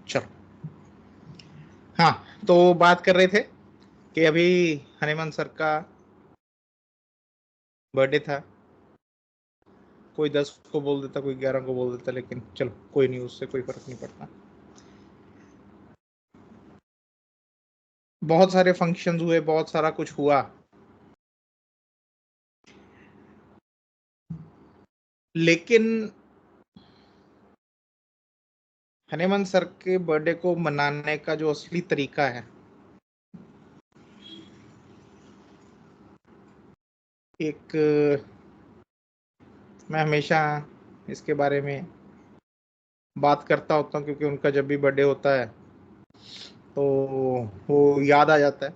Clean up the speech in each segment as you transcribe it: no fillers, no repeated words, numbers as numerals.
चलो, हाँ, तो बात कर रहे थे कि अभी हनीमन सर का बर्थडे था। कोई 10 को बोल देता, कोई 11 को बोल देता, लेकिन चलो कोई नहीं, उससे कोई फर्क नहीं पड़ता। बहुत सारे फंक्शंस हुए, बहुत सारा कुछ हुआ, लेकिन हनीमन सर के बर्थडे को मनाने का जो असली तरीका है, एक, मैं हमेशा इसके बारे में बात करता होता हूँ, क्योंकि उनका जब भी बर्थडे होता है तो वो याद आ जाता है।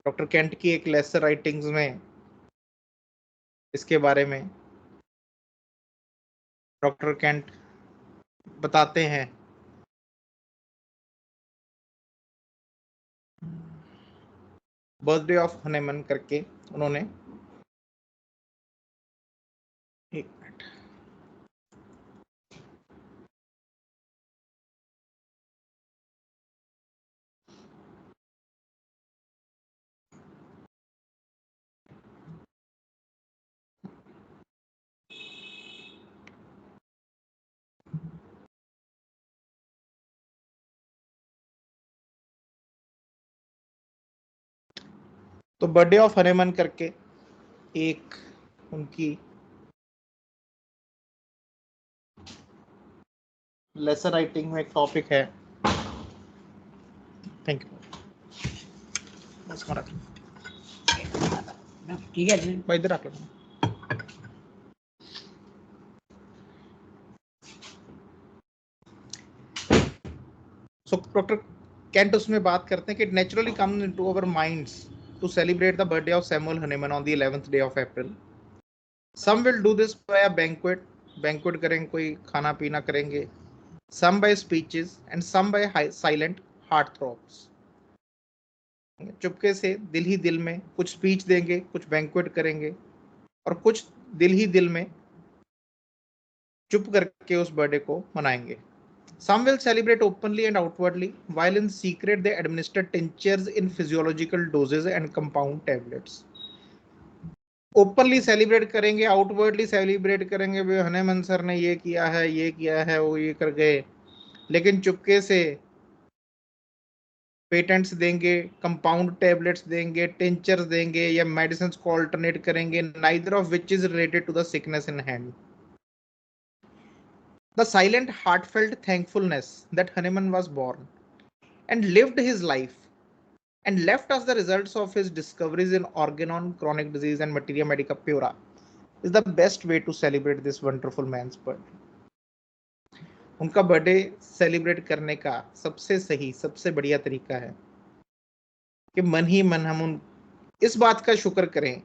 डॉक्टर केंट की एक लेसर राइटिंग्स में इसके बारे में डॉक्टर केंट बताते हैं, बर्थडे ऑफ हनीमन करके उन्होंने, एक मिनट, तो बर्थडे ऑफ हनीमन करके एक उनकी लेसर राइटिंग में एक टॉपिक है। थैंक यू, बस ठीक है भाई, इधर आप लोग। सो डॉक्टर केंट उसमें बात करते हैं कि it naturally comes into our minds to celebrate the birthday of Samuel Hahnemann on the 11th day of April. Some will do this by a banquet, banquet करेंगे, कोई खाना पीना करेंगे। Some by speeches and some by silent heart throbs. चुपके से दिल ही दिल में कुछ स्पीच देंगे, कुछ बैंक्वेट करेंगे, और कुछ दिल ही दिल में चुप करके उस बर्थडे को मनाएंगे। Some will celebrate openly and outwardly, while in secret they administer tinctures in physiological doses and compound tablets. Openly celebrate करेंगे, आउटवर्डली सेलिब्रेट करेंगे, भाई हनीमन सर ने ये किया है, ये किया है, वो ये कर गए, लेकिन चुपके से पेटेंट्स देंगे, कंपाउंड टेबलेट्स देंगे, टिंचर्स देंगे, या मेडिसिन को ऑल्टरनेट करेंगे, neither of which is related to the sickness in hand. The silent, heartfelt thankfulness that Hanuman was born and lived his life and left us the results of his discoveries in organon, chronic disease, and materia medica pura is the best way to celebrate this wonderful man's birthday. उनका birthday celebrate करने का सबसे सही, सबसे बढ़िया तरीका है कि मन ही मन हम उन इस बात का शुक्र करें,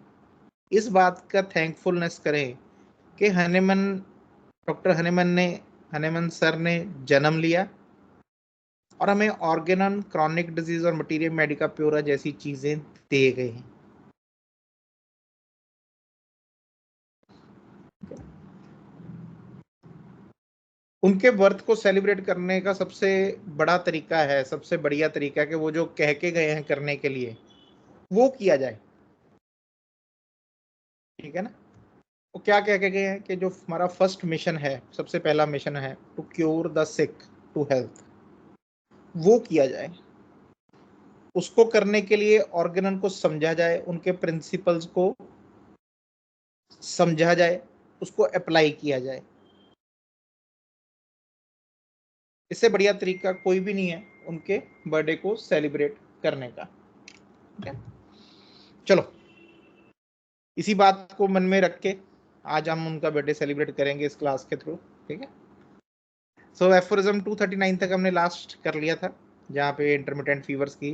इस बात का थैंकफुलनेस करें कि हनीमन, डॉक्टर हनीमन सर ने जन्म लिया और हमें ऑर्गेनन, क्रॉनिक डिजीज और मटीरियल मेडिका प्योरा जैसी चीजें दे गए हैं। उनके बर्थ को सेलिब्रेट करने का सबसे बड़ा तरीका है, सबसे बढ़िया तरीका है कि वो जो कह के गए हैं करने के लिए वो किया जाए। ठीक है ना? वो क्या कह के गए हैं कि जो हमारा फर्स्ट मिशन है, सबसे पहला मिशन है, to cure the sick to health, वो किया जाए। उसको करने के लिए ऑर्गेनन को समझा जाए, उनके प्रिंसिपल्स को समझा जाए, उसको अप्लाई किया जाए। इससे बढ़िया तरीका कोई भी नहीं है उनके बर्थडे को सेलिब्रेट करने का। ठीक है, चलो इसी बात को मन में रख के आज हम उनका बर्थडे सेलिब्रेट करेंगे इस क्लास के थ्रू। ठीक है, सो एफोरिज्म 239 तक हमने लास्ट कर लिया था, जहाँ पे इंटरमिटेंट फीवर्स की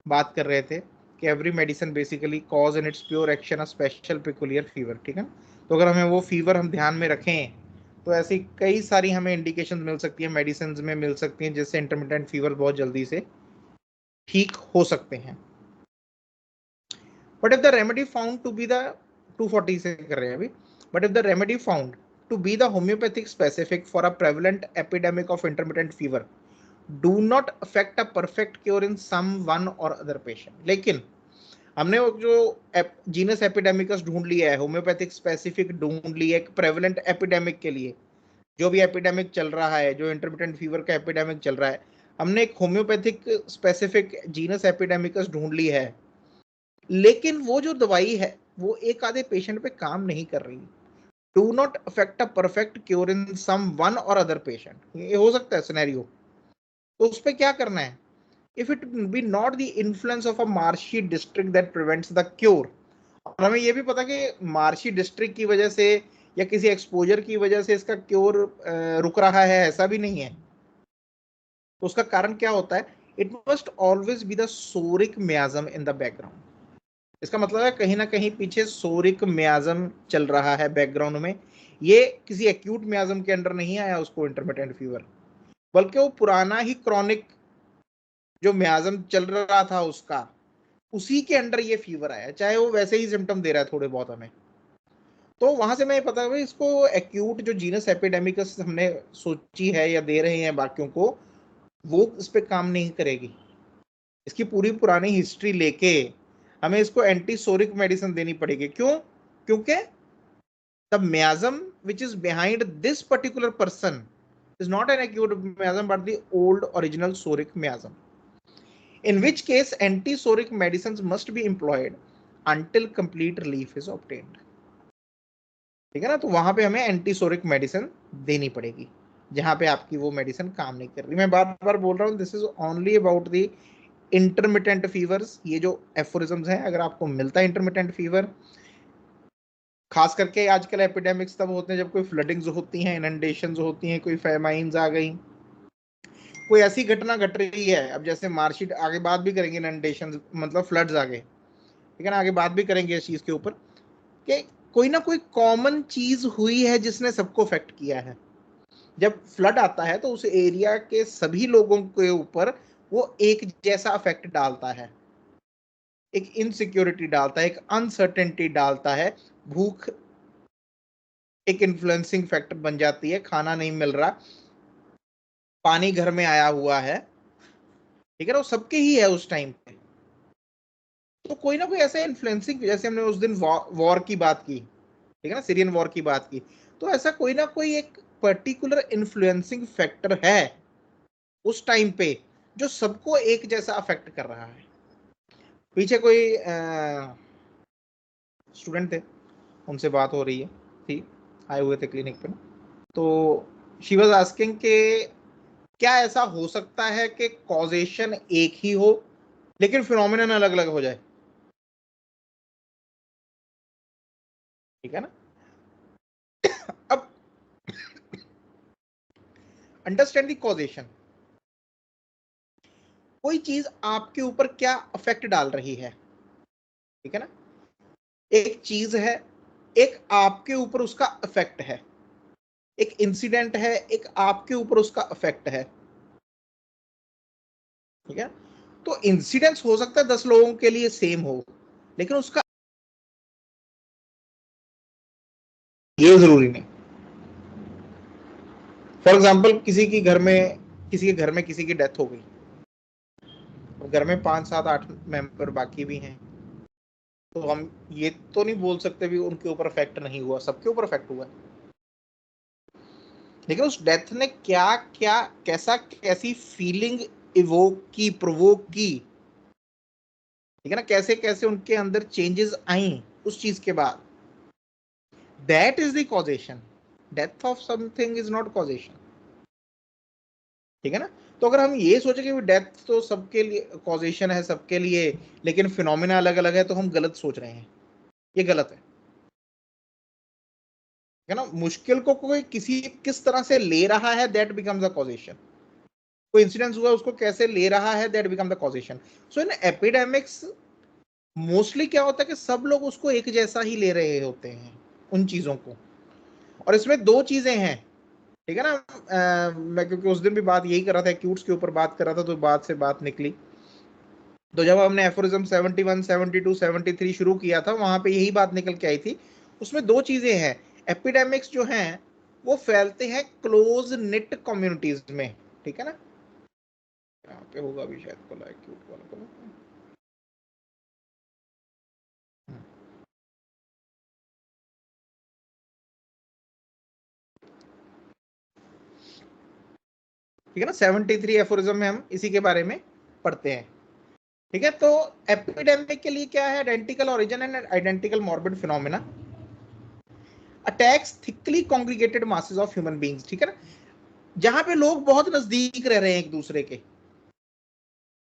बात कर रहे थे कि every medicine basically cause in its pure action a special peculiar fever. ठीक है, तो अगर हमें वो फीवर हम ध्यान में रखें तो ऐसी कई सारी हमें इंडिकेशन मिल सकती है, मेडिसिन में मिल सकती हैं, जिससे इंटरमिटेंट फीवर बहुत जल्दी से ठीक हो सकते हैं। But if the remedy found to be the 240 से कर रहे हैं अभी, but if the remedy found to be the homeopathic specific for a prevalent epidemic of intermittent fever do not affect a perfect cure in some one or other patient. लेकिन हमने वो जो genus epidemicus ढूंढ लिया है, homeopathic specific ढूंढ लिया है एक प्रेवलेंट एपिडेमिक के लिए, जो भी एपिडेमिक चल रहा है, जो इंटरमिटेंट फीवर का एपिडेमिक चल रहा है, हमने एक होम्योपैथिक स्पेसिफिक जीनस एपिडेमिकस ढूंढ ली है, लेकिन वो जो दवाई है वो एक आधे पेशेंट पे काम नहीं कर रही. Do not effect a perfect cure in some one or other patient. ये हो सकता है सिनेरियो. तो उस पर क्या करना है? If it be not the influence of a marshy district that prevents the cure. और हमें ये भी पता कि मार्शी डिस्ट्रिक्ट की वजह से या किसी एक्सपोजर की वजह से इसका क्योर रुक रहा है, ऐसा भी नहीं है. तो उसका कारण क्या होता है? It must always be the सोरिक मियाज्म in the background. इसका मतलब है कहीं ना कहीं पीछे सोरिक मियाज्म चल रहा है बैकग्राउंड में. ये किसी एक्यूट मियाज्म के अंडर नहीं आया उसको इंटरमिटेंट फीवर, बल्कि वो पुराना ही क्रॉनिक जो मियाज्म चल रहा था उसका, उसी के अंडर ये फीवर आया, चाहे वो वैसे ही सिम्टम दे रहा है थोड़े बहुत हमें. तो वहां से मैं पता है इसको एक्यूट जो जीनस एपिडेमिकस हमने सोची है या दे रहे हैं बाकियों को, वो इस पे काम नहीं करेगी. इसकी पूरी पुरानी हिस्ट्री लेके हमें इसको एंटीसोरिक मेडिसिन देनी पड़ेगी. क्यों? क्योंकि the मियाज्म which is behind this particular person is not an acute miasm but the old original soric miasm, in which case antisoric medicines must be employed until complete relief is obtained. ठीक है ना? तो वहां पे हमें antipsoric medicine देनी पड़ेगी जहां पे आपकी वो मेडिसिन काम नहीं कर रही. मैं बार बार बोल रहा हूँ, this is only about the intermittent fevers. ये जो एफोरिज्म्स हैं, अगर आपको मिलता है इंटरमिटेंट फीवर, खास करके आजकल एपिडेमिक्स तब होते हैं जब कोई फ्लडिंग्स होती हैं, इनंडेशंस होती हैं, कोई फेमाइन्स आ गई, कोई ऐसी घटना घट रही है. अब जैसे मार्कशीट आगे बात भी करेंगे, इनंडेशंस मतलब फ्लड्स आ गए, ठीक है ना, आगे बात भी करेंगे इस चीज के ऊपर कि कोई ना कोई कॉमन चीज हुई है जिसने सबको अफेक्ट किया है. जब फ्लड आता है तो उस एरिया के सभी लोगों के ऊपर वो एक जैसा अफेक्ट डालता है, एक इनसिक्योरिटी डालता है, एक अनसर्टेनिटी डालता है. भूख एक इन्फ्लुएंसिंग फैक्टर बन जाती है, खाना नहीं मिल रहा, पानी घर में आया हुआ है, ठीक है ना, वो सबके ही है उस टाइम पे. तो कोई ना कोई ऐसा इन्फ्लुएंसिंग, जैसे हमने उस दिन वॉर की बात की, ठीक है ना, सीरियन वॉर की बात की, तो ऐसा कोई ना कोई एक पर्टिकुलर इन्फ्लुएंसिंग फैक्टर है उस टाइम पे जो सबको एक जैसा अफेक्ट कर रहा है. पीछे कोई स्टूडेंट थे, उनसे बात हो रही है थी, आए हुए थे क्लिनिक पे ना, तो शी वाज आस्किंग के क्या ऐसा हो सकता है कि कॉजेशन एक ही हो लेकिन फिनोमिनन अलग अलग हो जाए. ठीक है ना? अब अंडरस्टैंड द कॉजेशन. कोई चीज आपके ऊपर क्या इफेक्ट डाल रही है, ठीक है ना, एक चीज है, एक आपके ऊपर उसका इफेक्ट है, एक इंसिडेंट है, एक आपके ऊपर उसका इफेक्ट है. ठीक है? तो इंसिडेंस हो सकता है 10 लोगों के लिए सेम हो, लेकिन उसका ये जरूरी नहीं. फॉर एग्जाम्पल किसी के घर में किसी की डेथ हो गई, घर में 5 7 8 मेंबर बाकी भी हैं, तो हम ये तो नहीं बोल सकते भी उनके ऊपर इफेक्ट नहीं हुआ, सबके ऊपर इफेक्ट हुआ. लेकिन उस डेथ ने क्या क्या कैसी फीलिंग इवोक की, प्रोवोक की, ठीक है ना, कैसे कैसे उनके अंदर चेंजेस आई उस चीज के बाद. That is the causation. Death of something is not causation. ठीक है ना? तो अगर हम ये सोचे कि डेथ तो सबके लिए कॉजेशन है, सबके लिए, लेकिन फिनोमिना अलग अलग है, तो हम गलत सोच रहे हैं. ये गलत है. है ना? मुश्किल को कोई किस तरह से ले रहा है, दैट बिकम्स द कॉजेशन. कोई इंसिडेंस हुआ, उसको कैसे ले रहा है, that become the causation. So in epidemics mostly क्या होता है कि सब लोग उसको एक जैसा ही ले रहे होते हैं उन चीजों को. और इसमें दो चीजें हैं, ठीक है ना. मैं क्योंकि उस दिन भी बात यही कर रहा था, एक्यूट्स के ऊपर बात कर रहा था, तो बात से बात निकली. तो जब हमने एफोरिज्म 71 72 73 शुरू किया था, वहां पे यही बात निकल के आई थी. उसमें दो चीजें हैं. एपिडेमिक्स जो हैं वो फैलते हैं क्लोज निट कम्युनिटीज में, ठीक है ना। यहाँ पे होगा भी शायद कोला एक्यूट वाला को। ठीक है ना, 73 एफोरिज्म में हम इसी के बारे में पढ़ते हैं। ठीक है, तो एपिडेमिक के लिए क्या है, identical origin and identical morbid phenomena, attacks thickly congregated masses of human beings. ठीक है ना, जहां पे लोग बहुत नजदीक रह रहे हैं एक दूसरे के,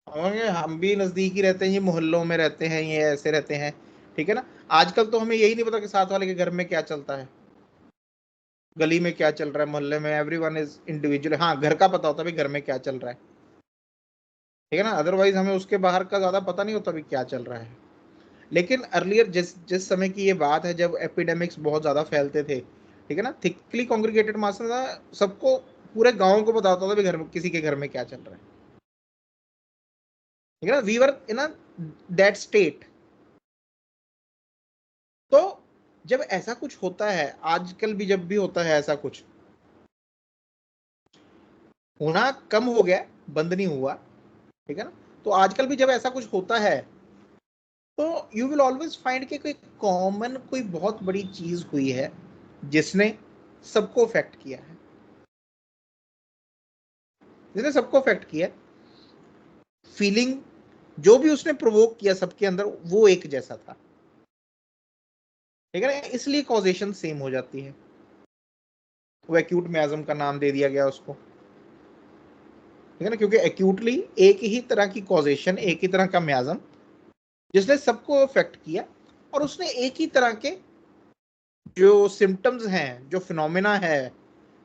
हम भी नजदीक ही रहते हैं, ये मोहल्लों में रहते हैं, ये ऐसे रहते हैं। ठीक है ना, आजकल तो हमें यही नहीं पता कि साथ वाले के घर में क्या चलता है, गली में क्या चल रहा है, मोहल्ले में, एवरीवन इज इंडिविजुअल। हाँ, घर का पता होता है घर में क्या चल रहा है, ठीक है ना, अदरवाइज हमें उसके बाहर का ज्यादा पता नहीं होता भी क्या चल रहा है। लेकिन अर्लियर जिस जिस समय की ये बात है जब एपिडेमिक्स बहुत ज्यादा फैलते थे, ठीक है ना, थिकली कॉन्ग्रीगेटेड मास था, सबको, पूरे गांव को पता होता था भी घर में किसी के घर में क्या चल रहा है, ठीक है ना, we were in a that state. तो जब ऐसा कुछ होता है, आजकल भी जब भी होता है ऐसा कुछ, होना कम हो गया, बंद नहीं हुआ, ठीक है ना, तो आजकल भी जब ऐसा कुछ होता है तो यू विल ऑलवेज फाइंड कि कोई कॉमन, कोई बहुत बड़ी चीज हुई है जिसने सबको अफेक्ट किया है, जिसने सबको अफेक्ट किया। फीलिंग जो भी उसने प्रोवोक किया सबके अंदर वो एक जैसा था, ठीक है ना, इसलिए कॉजेशन सेम हो जाती है। वो एक्यूट मियाज्म का नाम दे दिया गया उसको, ठीक है ना, क्योंकि एक्यूटली एक ही तरह की कॉजेशन, एक ही तरह का मियाज्म जिसने सबको अफेक्ट किया, और उसने एक ही तरह के जो सिम्टम्स हैं, जो फिनोमेना है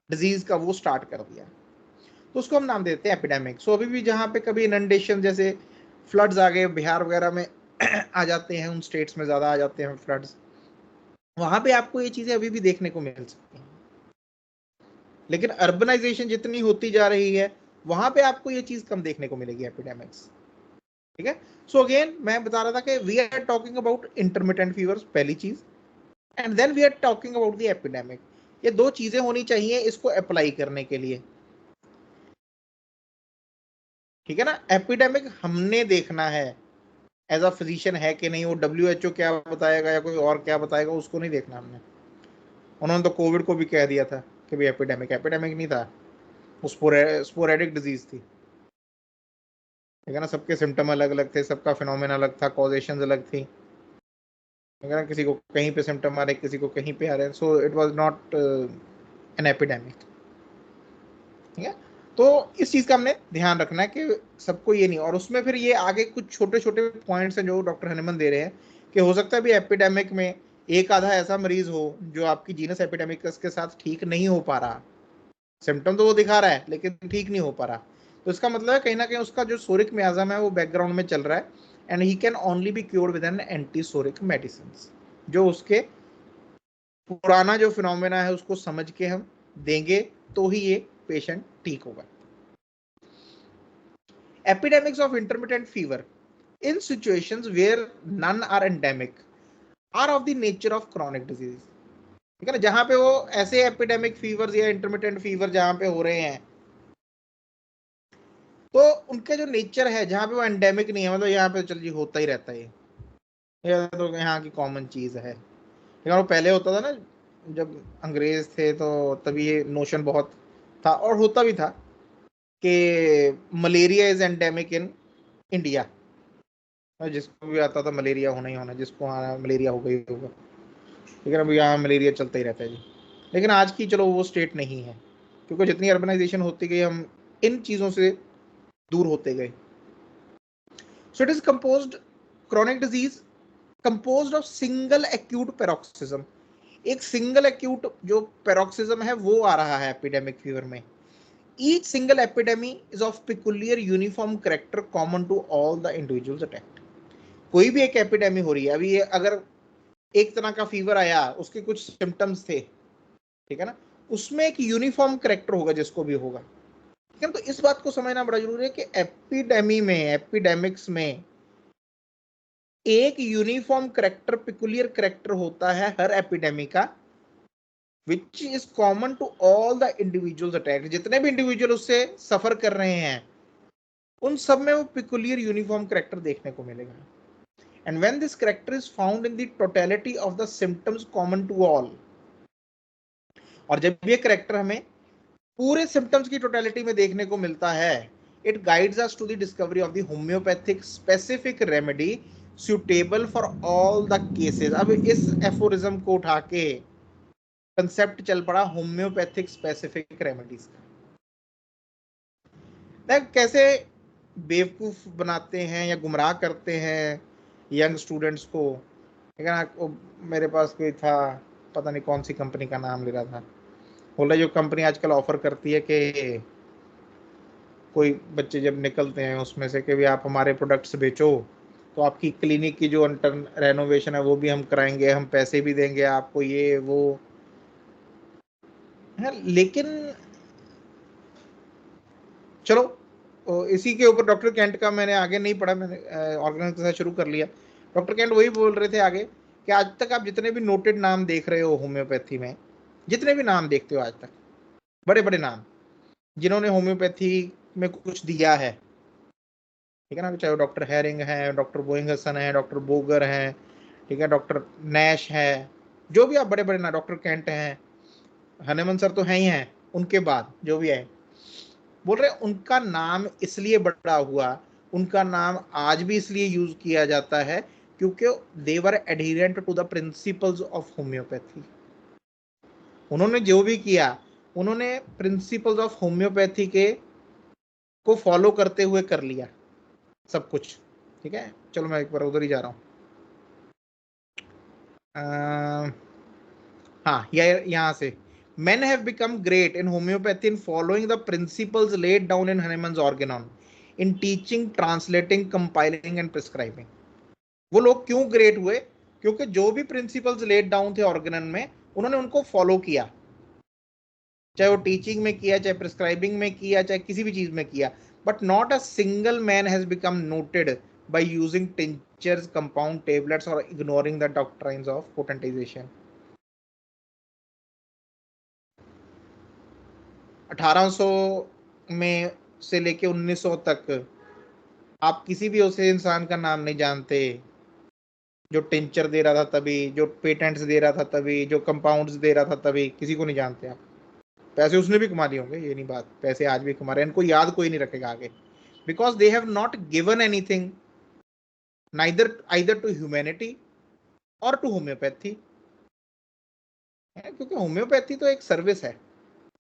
डिजीज का, वो स्टार्ट कर दिया, तो उसको हम नाम देते हैं एपिडेमिक। सो अभी भी जहाँ पे कभी इनंडेशन जैसे फ्लड्स आ गए बिहार वगैरह में आ जाते हैं, उन स्टेट्स में ज्यादा आ जाते हैं फ्लड्स, वहां पे आपको ये चीजें अभी भी देखने को मिल सकती हैं। लेकिन अर्बनाइजेशन जितनी होती जा रही है वहां पे आपको ये चीज कम देखने को मिलेगी, एपिडेमिक्स। ठीक है, सो अगेन मैं बता रहा था कि we are talking about intermittent fevers, पहली चीज, and then we are talking about the epidemic. ये दो चीजें होनी चाहिए इसको अप्लाई करने के लिए, ठीक है ना। एपिडेमिक हमने देखना है एज अ फिजिशियन है कि नहीं, वो WHO क्या बताएगा या कोई और क्या बताएगा उसको नहीं देखना हमने। उन्होंने तो कोविड को भी कह दिया था कि भाई एपिडेमिक, एपिडेमिक नहीं था, वो स्पोरेडिक डिजीज थी, ठीक है ना, सबके सिम्टम अलग अलग थे, सबका फिनोमेना अलग था, कॉजेशन अलग थी, ठीक है ना, किसी को कहीं पे सिम्टम आ रहे, किसी को कहीं पे आ रहे, so it was not an epidemic, ठीक है। तो इस चीज का हमने ध्यान रखना है कि सबको ये नहीं, और उसमें फिर ये आगे कुछ छोटे छोटे पॉइंट्स हैं जो डॉक्टर हनीमन दे रहे हैं कि हो सकता है भी एपिडेमिक में एक आधा ऐसा मरीज हो जो आपकी जीनस एपिडेमिकस के साथ ठीक नहीं हो पा रहा, सिम्टम तो वो दिखा रहा है लेकिन ठीक नहीं हो पा रहा, तो इसका मतलब है कहीं ना कहीं उसका जो सोरिक मियाज्म है वो बैकग्राउंड में चल रहा है, and he can only be cured with an anti सोरिक medicine, जो उसके पुराना जो फिनोमेना है उसको समझ के हम देंगे तो ही ये पेशेंट ठीक होगा। Epidemics of intermittent fever in situations where none are endemic are of the nature of chronic disease, ठीक है ना, जहां पे वो ऐसे एपिडेमिक फीवर या इंटरमिटेंट फीवर जहां पे हो रहे हैं तो उनके जो नेचर है, जहां पे वो एंडेमिक नहीं है, मतलब यहाँ पे चल जी होता ही रहता है, ये तो यहाँ की कॉमन चीज है, लेकिन वो पहले होता था ना जब अंग्रेज थे तो तभी ये नोशन बहुत था, और होता भी था कि malaria is endemic in India, जिसको भी आता था मलेरिया होना ही होना, जिसको आना मलेरिया हो गई होगा, लेकिन अब यहाँ मलेरिया चलता ही रहता है जी। लेकिन आज की चलो वो स्टेट नहीं है, क्योंकि जितनी अर्बनाइजेशन होती गई हम इन चीज़ों से दूर होते गए। So it is composed, chronic disease composed of single acute paroxysm, एक सिंगल एक्यूट जो पेरोक्सिज्म है वो आ रहा है एपिडेमिक फीवर में। Each single epidemy is of peculiar uniform character common to all the individuals attacked. कोई भी एक एपिडेमी हो रही है, अभी ये अगर एक तरह का फीवर आया, उसके कुछ सिम्टम्स थे, ठीक है ना, उसमें एक यूनिफॉर्म करेक्टर होगा जिसको भी होगा, ठीक है। तो इस बात को समझना बड़ा जरूरी है कि एपिडेमी में, एपिडेमिक्स में एक यूनिफॉर्म करेक्टर, पिकुलियर करेक्टर होता है हर एपिडेमी का, which is common to all the individuals attacked. जितने भी इंडिविजुअल उससे सफर कर रहे हैं उन सब में वो पिकुलियर यूनिफॉर्म कैरेक्टर देखने को मिलेगा। And when this character is found in the totality of the symptoms common to all, और जब ये कैरेक्टर हमें पूरे सिम्टम्स की टोटलिटी में देखने को मिलता है, it guides us to the discovery of the homeopathic specific remedy suitable for all the cases. अब इस एफोरिज्म को उठा के कंसेप्ट चल पड़ा होम्योपैथिक स्पेसिफिक रेमेडीज का। कैसे बेवकूफ बनाते हैं या गुमराह करते हैं यंग स्टूडेंट्स को, ठीक है ना। मेरे पास कोई था, पता नहीं कौन सी कंपनी का नाम ले रहा था, बोला जो कंपनी आजकल ऑफर करती है कि कोई बच्चे जब निकलते हैं उसमें से कि भी आप हमारे प्रोडक्ट्स बेचो तो आपकी क्लिनिक की जो अंटर रेनोवेशन है वो भी हम कराएंगे, हम पैसे भी देंगे आपको, ये वो है। लेकिन चलो इसी के ऊपर डॉक्टर कैंट का मैंने आगे नहीं पढ़ा, मैंने ऑर्गेनाइज के साथ शुरू कर लिया। डॉक्टर कैंट वही बोल रहे थे आगे कि आज तक आप जितने भी नोटेड नाम देख रहे हो होम्योपैथी में, जितने भी नाम देखते हो आज तक, बड़े बड़े नाम जिन्होंने होम्योपैथी में कुछ दिया है, ठीक है ना, चाहे वो डॉक्टर हैरिंग है, डॉक्टर बोइंगसन है, डॉक्टर बोगर है, ठीक है, डॉक्टर नैश है, जो भी आप बड़े बड़े ना, डॉक्टर कैंट हैं, हनेमन सर तो हैं ही हैं, उनके बाद जो भी है, बोल रहे उनका नाम इसलिए बड़ा हुआ, उनका नाम आज भी इसलिए यूज किया जाता है क्योंकि they were adherent to the principles of homeopathy. उन्होंने जो भी किया उन्होंने प्रिंसिपल्स ऑफ होम्योपैथी के को फॉलो करते हुए कर लिया सब कुछ, ठीक है। चलो मैं एक बार उधर ही जा रहा हूँ। हाँ, यहाँ से men have become great in homeopathy in following the principles laid down in Hahnemann's Organon in teaching, translating, compiling and prescribing। वो लोग क्यों ग्रेट हुए? क्योंकि जो भी प्रिंसिपल्स लेड डाउन थे ऑर्गेनन में उन्होंने उनको फॉलो किया, चाहे वो टीचिंग में किया, चाहे प्रिस्क्राइबिंग में किया, चाहे किसी भी चीज में किया। But not a single man has become noted by using tinctures, compound tablets or ignoring the doctrines of potentization। 1800 में से लेके 1900 तक आप किसी भी ऐसे इंसान का नाम नहीं जानते जो टिंचर दे रहा था तभी, जो पेटेंट्स दे रहा था तभी, जो कंपाउंड्स दे रहा था तभी, किसी को नहीं जानते आप। पैसे उसने भी कमा लिए होंगे, ये नहीं बात, पैसे आज भी कमा रहे हैं, इनको याद कोई नहीं रखेगा आगे, because they have not given anything neither either to humanity और टू होम्योपैथी, क्योंकि होम्योपैथी तो एक सर्विस है,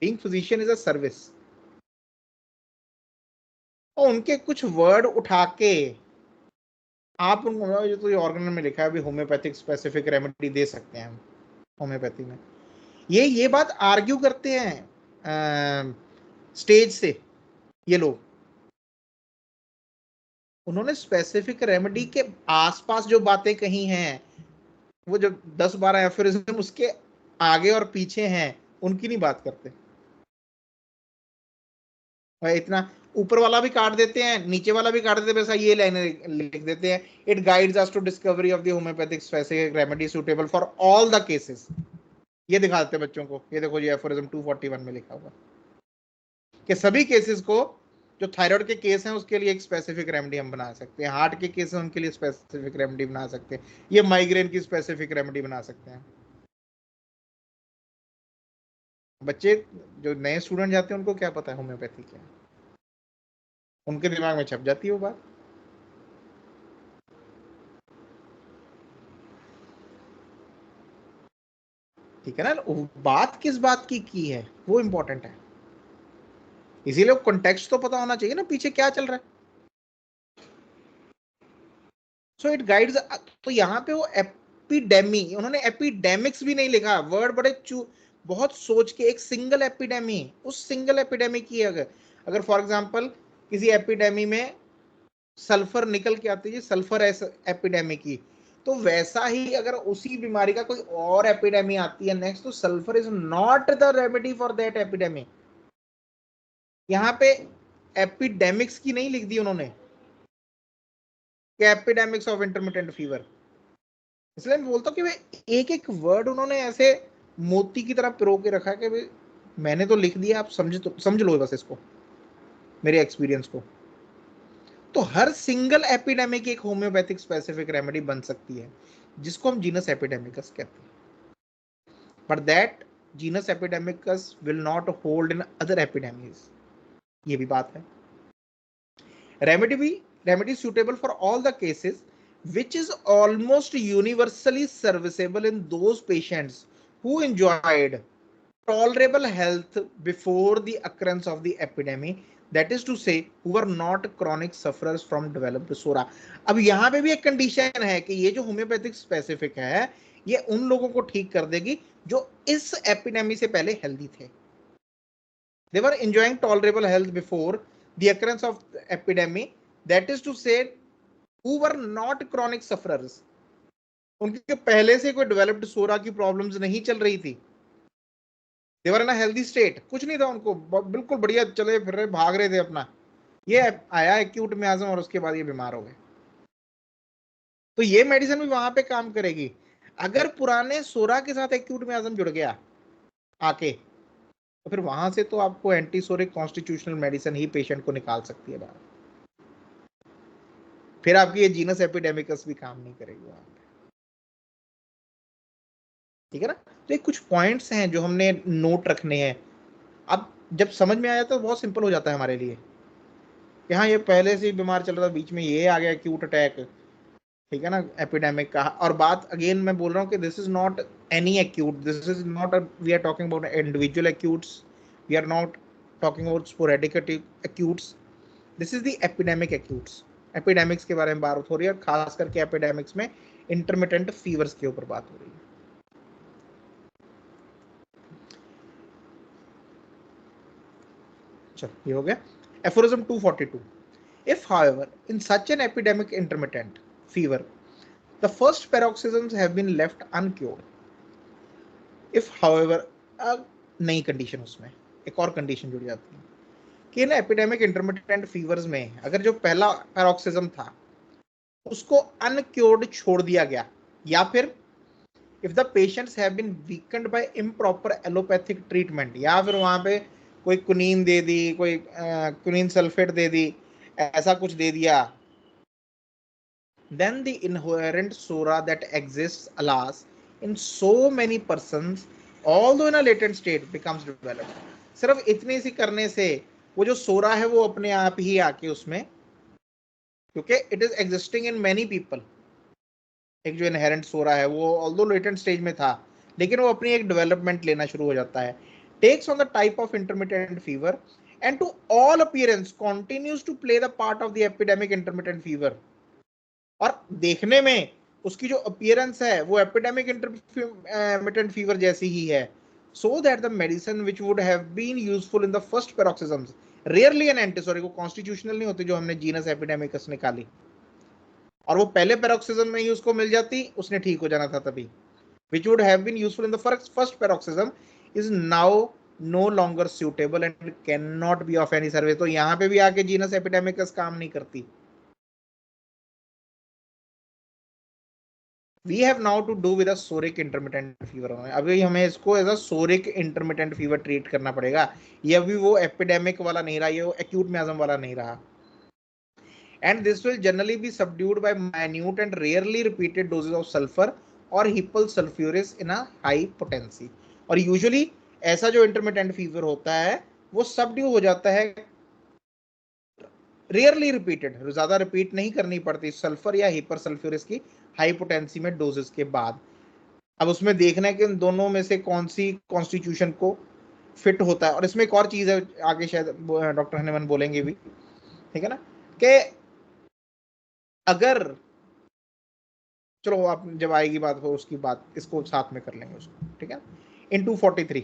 being physician is a service. और उनके कुछ वर्ड उठा के आप उनको, जो तो ये ऑर्गेनल में लिखा है, अभी होम्योपैथिक स्पेसिफिक रेमेडी दे सकते हैं हम होम्योपैथी में, ये बात आर्ग्यू करते हैं स्टेज से ये लोग। उन्होंने स्पेसिफिक रेमेडी के आसपास जो बातें कही हैं, वो जो 10-12 एफोरिज्म उसके आगे और पीछे हैं, उनकी नहीं बात करते। भाई इतना ऊपर वाला भी काट देते हैं, नीचे वाला भी काट देते हैं, वैसा ये लाइन लिख देते हैं, it guides us to discovery of the homeopathic specific remedy suitable for all the cases. ये दिखा देते हैं बच्चों को, ये देखो ये एफोरिज्म 241 में लिखा हुआ कि सभी केसेस को, जो थायराइड के केस हैं उसके लिए एक स्पेसिफिक रेमेडी हम बना सकते हैं, हार्ट के केस हैं उनके लिए स्पेसिफिक रेमेडी बना सकते हैं, ये माइग्रेन की स्पेसिफिक रेमेडी बना सकते हैं। बच्चे जो नए स्टूडेंट जाते हैं उनको क्या पता है होम्योपैथी क्या है, उनके दिमाग में छप जाती है वो बात। ठीक है ना, बात किस बात की है वो इंपॉर्टेंट है, इसीलिए कॉन्टेक्स्ट तो पता होना चाहिए ना पीछे क्या चल रहा है। सो इट गाइड्स, तो यहाँ पे वो एपिडेमी, उन्होंने एपिडेमिक्स भी नहीं लिखा, वर्ड बड़े बहुत सोच के, एक सिंगल एपिडेमी, उस सिंगल एपिडेमी की अगर फॉर एग्जांपल किसी एपिडेमी में सल्फर निकल के आती है, सल्फर एपिडेमी की, तो वैसा ही अगर उसी बीमारी का कोई और एपिडेमी आती है नेक्स्ट, तो sulphur is not the remedy for that epidemy. यहाँ पे एपिडेमिक्स की नहीं लिख दी उन्होंने, एपिडेमिक्स ऑफ इंटरमिटेंट फीवर। इसलिए मैं बोलता हूँ कि एक एक वर्ड उन्होंने ऐसे मोती की तरह पिरो के रखा है कि भाई मैंने तो लिख दिया, आप समझ लो बस इसको, मेरे एक्सपीरियंस को। तो हर सिंगल एपिडेमिक एक होम्योपैथिक स्पेसिफिक रेमेडी बन सकती है, जिसको हम जीनस एपिडेमिकस कहते हैं। But that genus epidemicus will not hold in other epidemics, ये भी बात है। Remedy suitable for all the cases, which is almost universally serviceable in those patients who enjoyed tolerable health before the occurrence of the epidemic, that is to say who were not chronic sufferers from developed SORA। अब यहाँ पे भी एक condition है कि ये जो homeopathic specific है ये उन लोगों को ठीक कर देगी जो इस एपिडेमिक से पहले हेल्दी थे। They were enjoying tolerable health before the occurrence of the epidemic, that is to say who were not chronic sufferers। उनके पहले से कोई डेवलप्ड सोरा की प्रॉब्लम्स नहीं चल रही थी। They were in a healthy state, कुछ नहीं था उनको, बिल्कुल बढ़िया चले फिर रहे, भाग रहे थे अपना। ये आया एक्यूट मियाज्म और उसके बाद ये बीमार हो गए। तो ये मेडिसिन भी वहां पे काम करेगी। अगर पुराने सोरा के साथ एक्यूट मियाज्म जुड़ गया आके, तो फिर वहां से तो आपको एंटीसोरिक कॉन्स्टिट्यूशनल मेडिसिन ही पेशेंट को निकाल सकती है बाहर। फिर आपकी ये जीनस एपिडेमिकस भी काम नहीं करेगी वहां पे, ठीक है ना। तो ये कुछ पॉइंट्स हैं जो हमने नोट रखने हैं। अब जब समझ में आया तो बहुत सिंपल हो जाता है हमारे लिए कि हाँ ये पहले से ही बीमार चल रहा था, बीच में ये आ गया एक्यूट अटैक, ठीक है ना, एपिडेमिक का। और बात अगेन मैं बोल रहा हूँ कि this is not any acute, this is not we are talking about individual acutes, we are not talking about sporadic acutes, this is the epidemic acutes. Epidemics के बारे में बात हो रही है, खास करके एपिडेमिक्स में इंटरमिटेंट फीवर्स के ऊपर बात हो रही है। चलो ये हो गया। Aphorism 242। If, however, in such an epidemic intermittent fever, the first paroxysms have been left uncured. If, however, नई कंडीशन, उसमें एक और कंडीशन जुड़ जाती है कि इन एपिडेमिक इंटरमिटेंट फीवर्स में अगर जो पहला पैरोक्सिज्म था उसको अनक्योर्ड छोड़ दिया गया, या फिर if the patients have been weakened by improper allopathic treatment, या फिर वहां पे कोई कुनीन दे दी, कोई कुनीन सल्फेट दे दी, ऐसा कुछ दे दिया, then the inherent sora that exists alas in so many persons although in a latent state becomes developed। सिर्फ इतनी सी करने से वो जो सोरा है वो अपने आप ही आके उसमें, क्योंकि it is existing in many people, एक जो इनहेरेंट सोरा है वो ऑल्दो लेटेंट स्टेज में था लेकिन वो अपनी एक डेवलपमेंट लेना शुरू हो जाता है, takes on the type of intermittent fever and to all appearance continues to play the part of the epidemic intermittent fever. और देखने में उसकी जो अपीयरेंस है वो एपिडेमिक इंटरमिटेंट फीवर जैसी ही है, so that the medicine which would have been useful in the first paroxysms rarely an antipsoric, वो कॉन्स्टिट्यूशनल नहीं होती जो हमने जीनस एपिडेमिकस निकाली, और वो पहले पैरोक्सिज्म में ही उसको मिल जाती, उसने ठीक हो जाना था तभी, which would have been useful in the first paroxysm is now no longer suitable and cannot be of any service। तो यहाँ पे भी आके जीनस एपिडेमिकस काम नहीं करती। We have now to do with a soric intermittent fever। अभी हमें इसको as a psoric intermittent fever treat करना पड़ेगा। ये अभी वो एपिडेमिक वाला नहीं रहा, ये वो एक्यूट मियाज्म वाला नहीं रहा। And this will generally be subdued by minute and rarely repeated doses of sulfur or hypal sulfuris in a high potency। और यूजुअली ऐसा जो इंटरमिटेंट फीवर होता है वो सबड्यू हो जाता है, रेयरली रिपीटेड, ज्यादा रिपीट नहीं करनी पड़ती सल्फर या हिपर सल्फ्यूरिस की हाई पोटेंसी में डोजेस के बाद। अब उसमें देखना है कि इन दोनों में से कौन सी कॉन्स्टिट्यूशन को फिट होता है। और इसमें एक और चीज है, आगे शायद डॉक्टर हनीमन बोलेंगे भी, ठीक है ना, कि अगर, चलो आप जब आएगी बात हो उसकी बात, इसको साथ में कर लेंगे उसको, ठीक है। इन 243,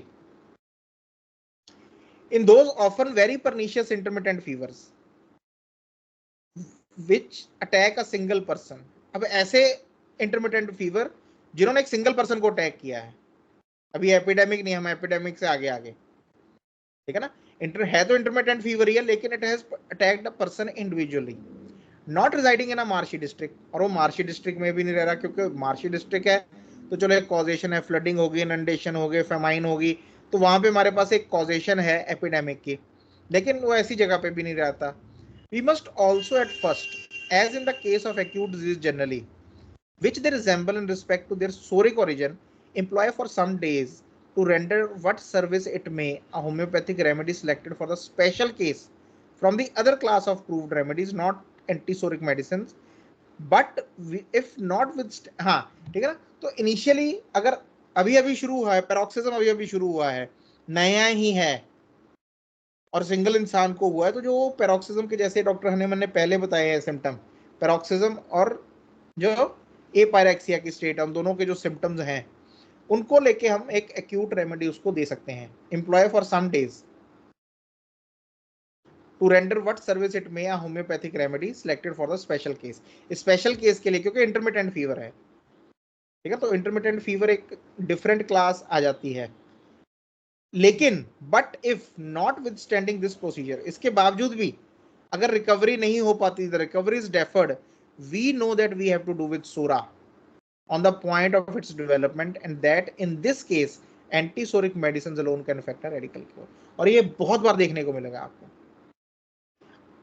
in those often very pernicious intermittent fevers which attack a single person. अब ऐसे इंटरमिटेंट फीवर जिन्होंने एक सिंगल पर्सन को अटैक किया है, अभी एपिडेमिक नहीं, हम एपिडेमिक से आगे आगे, ठीक है ना, है तो इंटरमिटेंट फीवर ही है लेकिन it has attacked a person individually not residing in a marshy district, और वो मार्शी डिस्ट्रिक्ट में भी नहीं रह रहा, क्योंकि मार्शी डिस्ट्रिक्ट है तो चलो एक कॉजेशन है, फ्लडिंग होगी, इनंडेशन हो गए, फेमाइन होगी, तो वहां पे हमारे पास एक कॉजेशन है एपिडेमिक की, लेकिन वो ऐसी जगह पे भी नहीं रहता. We must also at first, as in the case of acute disease generally, which they resemble in respect to their soric origin, employ for some days to render what service it may a homeopathic remedy selected for the special case from the other class of proved remedies, not antisoric medicines. But if not with, हाँ ठीक है ना. तो initially अगर अभी अभी शुरू हुआ है, पैरोक्सिज्म अभी अभी शुरू हुआ है, नया ही है और सिंगल इंसान को हुआ है, तो जो पैरोक्सिज्म के जैसे डॉक्टर हनीमन ने पहले बताए हैं सिम्टम, पैरोक्सिज्म और जो एपायरेक्सिया की स्टेट, हम दोनों के जो सिम्टम्स हैं उनको लेके हम एक एक्यूट रेमेडी उसको दे सकते हैं. Employ for some days to render what service it may, a homeopathic remedy selected for the special case. Special case के लिए, क्योंकि इंटरमिटेंट फीवर है, ठीक है, तो इंटरमिटेंट फीवर एक डिफरेंट क्लास आ जाती है. लेकिन but if notwithstanding this procedure, इसके बावजूद भी अगर रिकवरी नहीं हो पाती, the recovery is deferred, we know that we have to do with Zorah on the point of its development, and that in this case antisoric medicines alone can effect a radical cure. और ये बहुत बार देखने को मिलेगा आपको.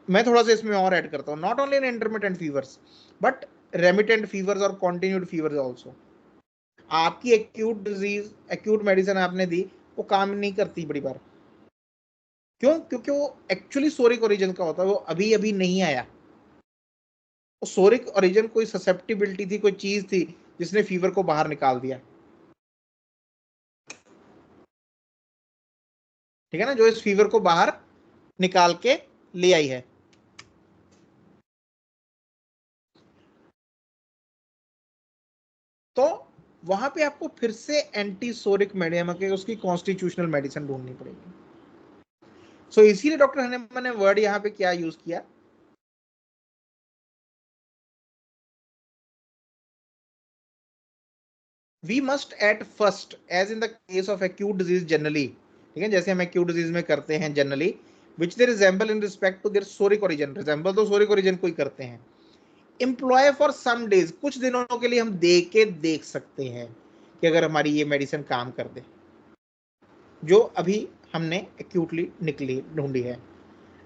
मैं थोड़ा सा इसमें और ऐड करता हूँ, not only in intermittent fevers but remittent fevers और कॉन्टिन्यूड फीवर्स ऑल्सो. आपकी एक्यूट डिजीज, एक्यूट मेडिसिन आपने दी, वो काम नहीं करती बड़ी बार. क्यों? क्योंकि वो एक्चुअली सोरिक ओरिजिन का होता है, वो अभी अभी नहीं आया. वो सोरिक ओरिजिन कोई ससेप्टिबिलिटी थी, कोई चीज थी जिसने फीवर को बाहर निकाल दिया, ठीक है ना, जो इस फीवर को बाहर निकाल के ले आई है. तो वहां पे आपको फिर से एंटीसोरिक मेडियम के उसकी कॉन्स्टिट्यूशनल मेडिसिन ढूंढनी पड़ेगी. सो इसीलिए डॉक्टर हनीमन ने वर्ड यहाँ पे क्या यूज किया, we must at first, as in the case of acute disease generally, ठीक है, जैसे हम एक्यूट डिजीज में करते हैं generally, which they resemble in respect to their psoric origin, resemble to psoric origin को ही करते हैं. एम्प्लॉय फॉर सम डेज, कुछ दिनों के लिए हम दे के देख सकते हैं कि अगर हमारी ये मेडिसिन काम कर दे, जो अभी हमने एक्यूटली निकली ढूंढी है.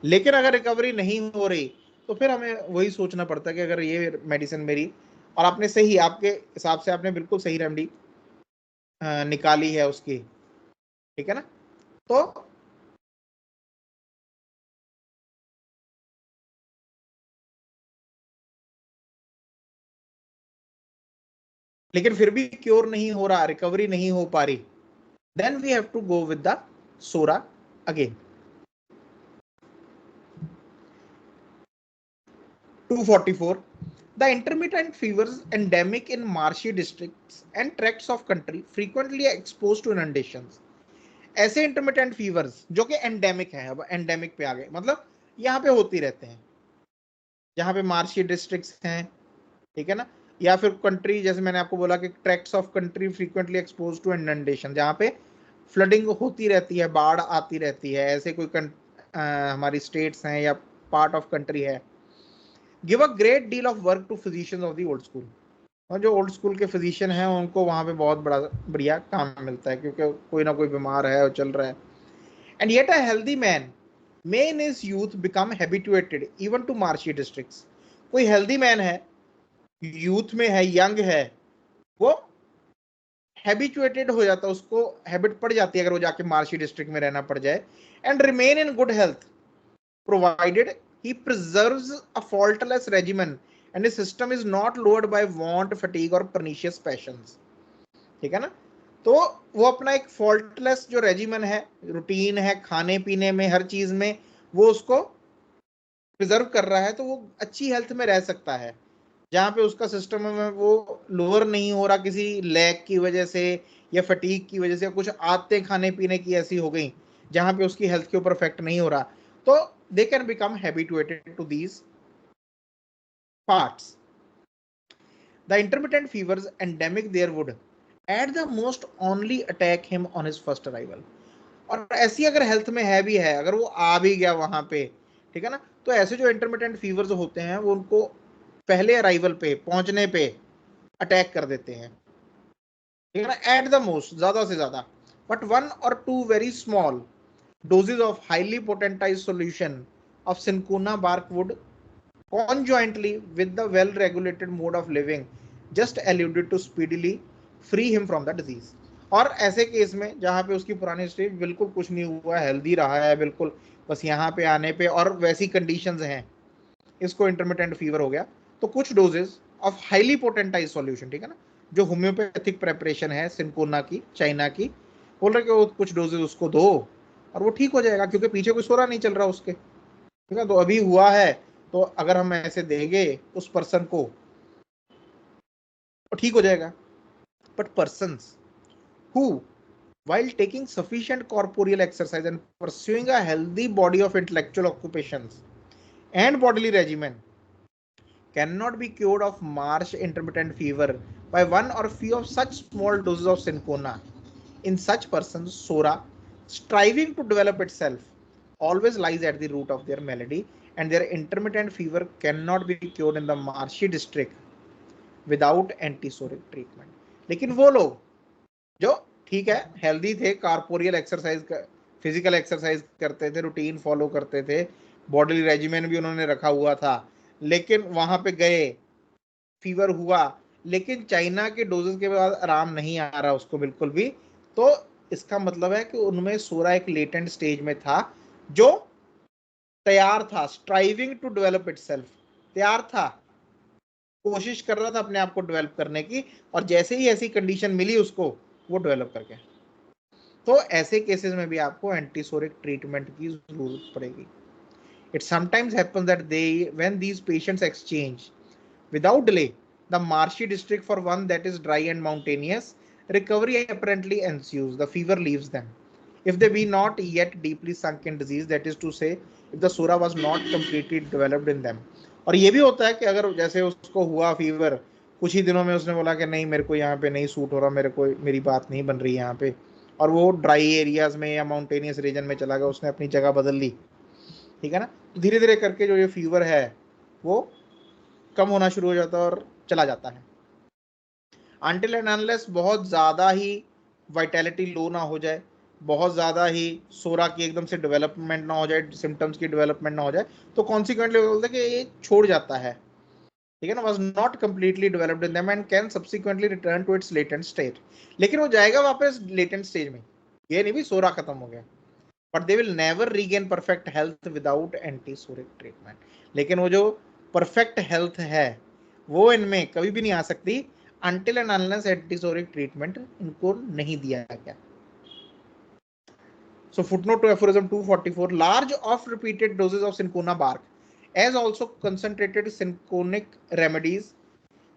लेकिन अगर रिकवरी नहीं हो रही, तो फिर हमें वही सोचना पड़ता है कि अगर ये मेडिसिन मेरी, और आपने सही, आपके हिसाब से आपने बिल्कुल सही रेमेडी निकाली है उसकी, ठीक है ना. तो लेकिन फिर भी क्योर नहीं हो रहा, रिकवरी नहीं हो पा रही, then we have to go with the psora again. 244. The intermittent fevers endemic in marshy districts and tracts of country frequently exposed to inundations. ऐसे इंटरमिटेंट फीवर्स जो कि एंडेमिक है, अब एंडेमिक पे आ गए, मतलब यहाँ पे होती रहते हैं, जहाँ पे मार्शी डिस्ट्रिक्ट्स हैं, ठीक है ना, या फिर कंट्री, जैसे मैंने आपको बोला कि tracts of country frequently expose to inundation, जहाँ पे फ्लडिंग होती रहती है, बाढ़ आती रहती है, ऐसे कोई हमारी स्टेट्स हैं या पार्ट ऑफ कंट्री है. Give a great deal of work to physicians of the old school, और जो ओल्ड स्कूल के फिजिशियन हैं उनको वहाँ पे बहुत बड़ा बढ़िया काम मिलता है, क्योंकि कोई ना कोई बीमार है और चल रहा है. And yet a healthy man may in his youth become habituated even to marshy districts. कोई हेल्दी मैन है, यूथ में है, यंग है, वो हैबिचुएटेड हो जाता है, उसको हैबिट पड़ जाती है अगर वो जाके मार्शी डिस्ट्रिक्ट में रहना पड़ जाए. And remain in good health provided he preserves a faultless regimen and his system is not lowered by want, fatigue or pernicious passions. ठीक है ना. तो वो अपना एक फॉल्टलेस जो रेजिमेंट है, रूटीन है, खाने पीने में, हर चीज में वो उसको प्रिजर्व कर रहा है, तो वो अच्छी हेल्थ में रह सकता है, जहाँ पे उसका सिस्टम में वो लोअर नहीं हो रहा किसी लैग की वजह से या फटीक की वजह से, कुछ आदतें खाने पीने की ऐसी हो गई जहाँ पे उसकी हेल्थ के ऊपर इफेक्ट नहीं हो रहा, तो they can become habituated to these parts. The intermittent fevers endemic there would at the most only attack him on his first arrival. और ऐसी अगर हेल्थ में है भी है, अगर वो आ भी गया वहां पे, ठीक है ना, तो ऐसे जो इंटरमिटेंट फीवर्स होते हैं वो उनको पहले अराइवल पे, पहुंचने पे अटैक कर देते हैं. ठीक है ना, एट द मोस्ट, ज्यादा से ज्यादा, but 1 or 2 very small doses of highly potentized solution of cinchona bark would conjointly with the well regulated mode of living just alluded to speedily free him from the disease. और ऐसे case में जहां पे उसकी पुरानी state बिल्कुल कुछ नहीं हुआ, हेल्दी रहा है बिल्कुल, बस यहाँ पे आने पे और वैसी कंडीशंस हैं, इसको इंटरमिटेंट फीवर हो गया, तो कुछ doses of highly potentise solution, ठीक है ना, जो होम्योपैथिक प्रेपरेशन है सिंकोना की, चाइना की, बोल रहे कि वो कुछ डोजेस उसको दो और वो ठीक हो जाएगा, क्योंकि पीछे कोई सोरा नहीं चल रहा उसके, ठीक है, तो अभी हुआ है, तो अगर हम ऐसे देंगे उस पर्सन को तो ठीक हो जाएगा. But person who while taking sufficient corporeal exercise and pursuing a healthy body of intellectual occupations and bodily regimen cannot be cured of marsh intermittent fever by one or few of such small doses of cinchona. In such persons, sora, striving to develop itself, always lies at the root of their malady, and their intermittent fever cannot be cured in the marshy district without antisoric treatment. लेकिन वो लोग जो ठीक है healthy थे, corporeal exercise, physical exercise करते थे, routine follow करते थे, बॉडी रेजिमेन भी उन्होंने रखा हुआ था, लेकिन वहां पे गए, फीवर हुआ, लेकिन चाइना के डोजेस के बाद आराम नहीं आ रहा उसको बिल्कुल भी, तो इसका मतलब है कि उनमें सोरा एक लेटेंट स्टेज में था जो तैयार था, स्ट्राइविंग टू डेवलप इटसेल्फ, तैयार था, कोशिश कर रहा था अपने आप को डेवलप करने की, और जैसे ही ऐसी कंडीशन मिली उसको, वो डेवलप करके, तो ऐसे केसेस में भी आपको एंटीसोरिक ट्रीटमेंट की जरूरत पड़ेगी. It sometimes happens that they when these patients exchange without delay the marshy district for one that is dry and mountainous, recovery apparently ensues, the fever leaves them if they be not yet deeply sunk in disease, that is to say if the sura was not completely developed in them. और ये भी होता है कि अगर जैसे उसको हुआ फीवर, कुछ ही दिनों में उसने बोला कि नहीं मेरे को यहाँ पे नहीं सूट हो रहा, मेरे को मेरी बात नहीं बन रही यहाँ पे, और वो ड्राई एरियाज में या माउंटेनियस रीजन में चला गया, उसने अपनी जगह बदल ली, ठीक है ना, तो धीरे धीरे करके जो ये फीवर है वो कम होना शुरू हो जाता है और चला जाता है. अनटिल एंड अनलेस बहुत ज़्यादा ही वाइटैलिटी लो ना हो जाए, बहुत ज़्यादा ही सोरा की एकदम से डेवलपमेंट ना हो जाए, सिम्टम्स की डेवलपमेंट ना हो जाए, तो कॉन्सिक्वेंटली बोलते हैं कि ये छोड़ जाता है, ठीक है ना, was not completely developed in them and can subsequently return to its latent state. लेकिन वो जाएगा वापस लेटेंट स्टेज में, ये नहीं भी सोरा खत्म हो गया, but they will never regain perfect health without antipsoric treatment. लेकिन वो जो परफेक्ट हेल्थ है वो इनमें कभी भी नहीं आ सकती until and unless antipsoric treatment इनको नहीं दिया गया. So footnote to aphorism 244, large of repeated doses of cinchona bark as also concentrated cinchonic remedies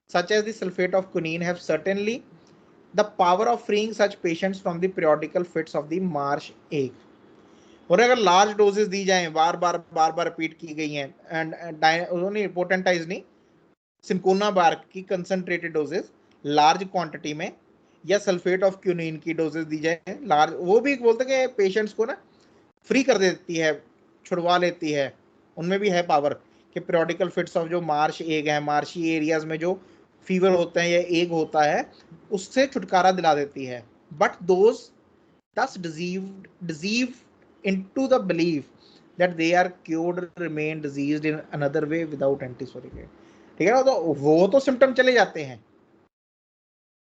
such as the sulfate of quinine have certainly the power of freeing such patients from the periodical fits of the marsh ache. और अगर large doses दी जाएं, बार बार repeat की गई हैं, and potentise नहीं, cinchona bark की concentrated doses large quantity में, या सल्फेट ऑफ क्यूनिन की डोजेस दी जाए लार्ज, वो भी बोलते हैं कि पेशेंट्स को ना फ्री कर देती है, छुड़वा लेती है, उनमें भी है पावर कि पीरियोडिकल फिट्स ऑफ जो मार्श एग है, मार्शी एरियाज में जो फीवर होते हैं या एग होता है, उससे छुटकारा दिला देती है. But those thus deceived into the belief that they are cured remain diseased in another way without antisoric. ठीक है ना, तो वो तो सिम्टम चले जाते हैं,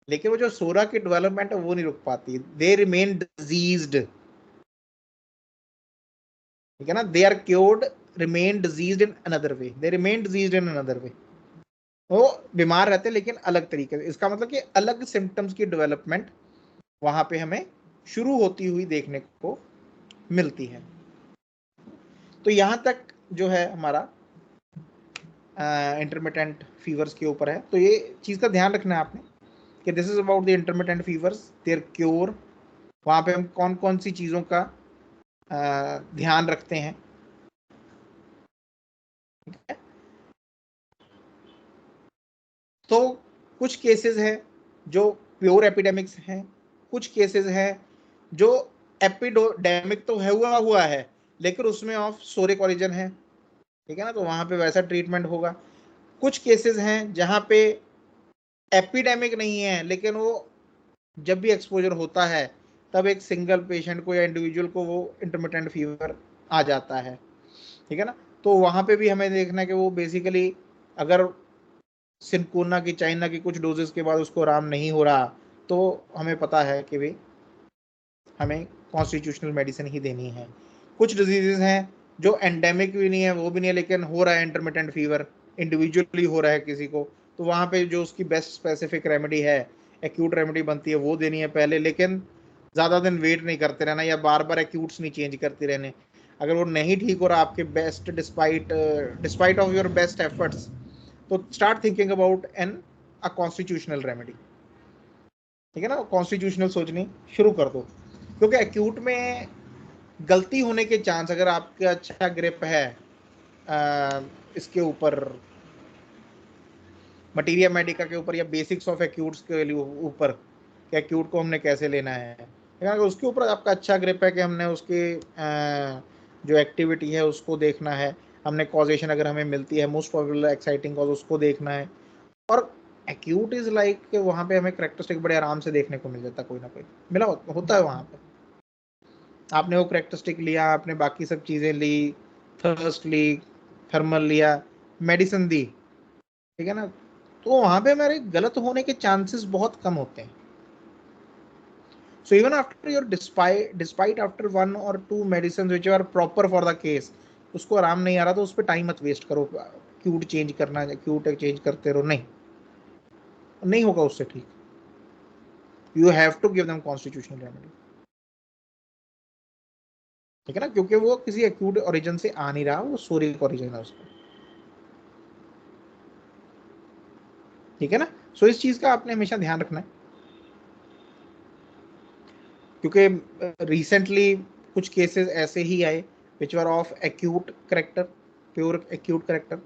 लेकिन वो जो सोरा की डेवलपमेंट है वो नहीं रुक पाती, दे रिमेन डिजीज्ड, ठीक है ना, they are cured remain diseased in another way, they remain diseased in another way, वो बीमार रहते हैं लेकिन अलग तरीके से. इसका मतलब कि अलग सिम्टम्स की डेवलपमेंट वहां पे हमें शुरू होती हुई देखने को मिलती है. तो यहां तक जो है हमारा इंटरमिटेंट फीवर्स के ऊपर है. तो ये चीज़ का ध्यान रखना है आपने कि this is about the intermittent fevers, their cure, वहाँ पे हम कौन कौन सी चीज़ों का ध्यान रखते हैं. तो कुछ केसेस हैं जो प्योर एपिडेमिक्स हैं, कुछ केसेस हैं जो एपिडेमिक तो है हुआ है लेकिन उसमें ऑफ सोरिक ओरिजिन है, ठीक है ना, तो वहाँ पे वैसा ट्रीटमेंट होगा. कुछ केसेस हैं जहाँ पे एपिडेमिक नहीं है लेकिन वो जब भी एक्सपोजर होता है तब एक सिंगल पेशेंट को या इंडिविजुअल को वो इंटरमिटेंट फीवर आ जाता है, ठीक है ना। तो वहां पे भी हमें देखना है कि वो बेसिकली अगर सिनकोना की, चाइना की कुछ डोजेस के बाद उसको आराम नहीं हो रहा, तो हमें पता है कि भाई हमें कॉन्स्टिट्यूशनल मेडिसिन ही देनी है। कुछ डिजीजेज हैं जो एंडेमिक भी नहीं है, वो भी नहीं है, लेकिन हो रहा है इंटरमिटेंट फीवर, इंडिविजुअली हो रहा है किसी को, तो वहां पे जो उसकी बेस्ट स्पेसिफिक रेमेडी है, एक्यूट रेमेडी बनती है, वो देनी है पहले। लेकिन ज़्यादा दिन वेट नहीं करते रहना या बार बार एक्यूट्स नहीं चेंज करते रहने। अगर वो नहीं ठीक हो रहा आपके best, despite despite of your best efforts, तो start thinking about an a constitutional remedy, ठीक है ना। कॉन्स्टिट्यूशनल सोचनी शुरू कर दो, क्योंकि एक्यूट में गलती होने के चांस, अगर आपका अच्छा ग्रिप है इसके ऊपर, मटीरिया मेडिका के ऊपर या बेसिक्स ऑफ एक्यूट्स के ऊपर, कि एक्यूट को हमने कैसे लेना है, अगर उसके ऊपर आपका अच्छा ग्रिप है कि हमने उसकी जो एक्टिविटी है उसको देखना है, हमने कॉजेशन अगर हमें मिलती है, मोस्ट पॉपुलर एक्साइटिंग कॉज उसको देखना है। और एक्यूट इज लाइक कि वहाँ पे हमें करेक्टरिस्टिक बड़े आराम से देखने को मिल जाता है, कोई ना कोई मिला होता है वहाँ पे। आपने वो करेक्टरिस्टिक लिया, आपने बाकी सब चीज़ें ली, थर्स्ट ली, थर्मल लिया, मेडिसिन दी, ठीक है ना, तो वहाँ पे हमारे गलत होने के चांसेस बहुत कम होते हैं। So even after your despite after 1 or 2 medicine which are proper for the case, उसको आराम नहीं आ रहा तो उस पर टाइम मत वेस्ट करो, क्यूट चेंज करना, क्यूट चेंज करते रहो, नहीं, नहीं होगा उससे ठीक। You have to give them constitutional remedy, ठीक है ना, क्योंकि वो किसी एक्यूट ओरिजिन से आ नहीं रहा, वो सोरिक ओरिजिन है उसका, ठीक है ना। सो इस चीज का आपने हमेशा ध्यान रखना है, क्योंकि रिसेंटली कुछ केसेस ऐसे ही आए which were of acute character, pure acute character,